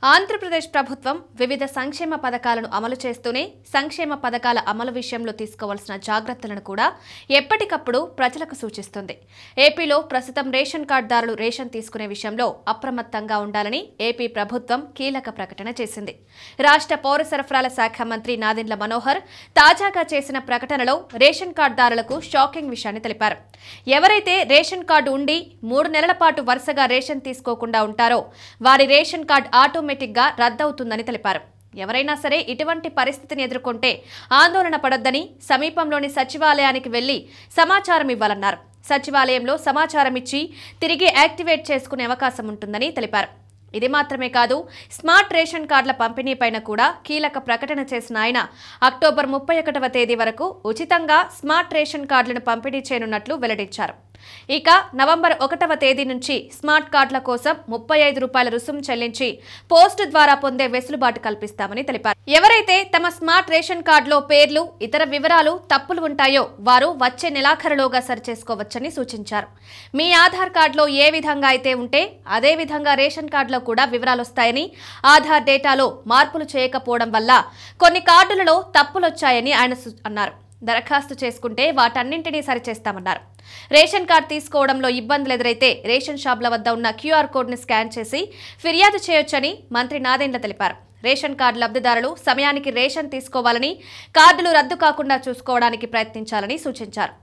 ఆంధ్రప్రదేశ్ ప్రభుత్వం వివిధ సంక్షేమ పథకాలను అమలు చేస్తూనే సంక్షేమ పథకాల అమలు విషయంలో తీసుకోవాల్సిన జాగ్రత్తలను కూడా ఎప్పటికప్పుడు ప్రజలకు సూచిస్తుంది. ఏపీలో ప్రస్తుతం రేషన్ కార్డుదారులు రేషన్ తీసుకునే విషయంలో అప్రమత్తంగా ఉండాలని ఏపీ ప్రభుత్వం కీలక ప్రకటన చేసింది. రాష్ట్ర పౌర సరఫరాల శాఖ మంత్రి నాదెండ్ల మనోహర్ తాజాగా చేసిన ప్రకటనలో రేషన్ కార్డుదారులకు షాకింగ్ విషయాన్ని తెలిపారు. ఎవరైతే రేషన్ కార్డు ఉండి 3 నెలల పాటు వరుసగా రేషన్ తీసుకోకుండా ఉంటారో వారి రేషన్ కార్డు ఆటోమేటిక్ గా రద్దవుతుందని తెలిపారు. ఎవరైనా సరే ఇటువంటి పరిస్థితిని ఎదుర్కొంటే ఆందోళన పడొద్దని సమీపంలోని సచివాలయానికి వెళ్లి సమాచారం ఇవ్వాలన్నారు. సచివాలయంలో సమాచారం ఇచ్చి తిరిగి యాక్టివేట్ చేసుకునే అవకాశం ఉంటుందని తెలిపారు. ఇది మాత్రమే కాదు, స్మార్ట్ రేషన్ కార్డుల పంపిణీపైన కూడా కీలక ప్రకటన చేసిన ఆయన అక్టోబర్ 31వ తేదీ వరకు ఉచితంగా స్మార్ట్ రేషన్ కార్డులను పంపిణీ చేయనున్నట్లు వెల్లడించారు. ఇక నవంబర్ 1వ తేదీ నుంచి స్మార్ట్ కార్డుల కోసం 35 రూపాయల రుసుము చెల్లించి పోస్టు ద్వారా పొందే వెసులుబాటు కల్పిస్తామని తెలిపారు. ఎవరైతే తమ స్మార్ట్ రేషన్ కార్డులో పేర్లు, ఇతర వివరాలు తప్పులు ఉంటాయో వారు వచ్చే నెలాఖరులోగా సరిచేసుకోవచ్చని సూచించారు. మీ ఆధార్ కార్డులో ఏ విధంగా అయితే ఉంటే అదే విధంగా రేషన్ కార్డులో కూడా వివరాలు వస్తాయని, ఆధార్ డేటాలో మార్పులు చేయకపోవడం వల్ల కొన్ని కార్డులలో తప్పులొచ్చాయని ఆయన అన్నారు. దరఖాస్తు చేసుకుంటే వాటన్నింటినీ సరిచేస్తామన్నారు. రేషన్ కార్డు తీసుకోవడంలో ఇబ్బందులు ఎదురైతే రేషన్ షాపుల వద్ద ఉన్న క్యూఆర్ కోడ్ని స్కాన్ చేసి ఫిర్యాదు చేయొచ్చని మంత్రి నాదెండ్ల తెలిపారు. రేషన్ కార్డు లబ్ధిదారులు సమయానికి రేషన్ తీసుకోవాలని, కార్డులు రద్దు కాకుండా చూసుకోవడానికి ప్రయత్నించాలని సూచించారు.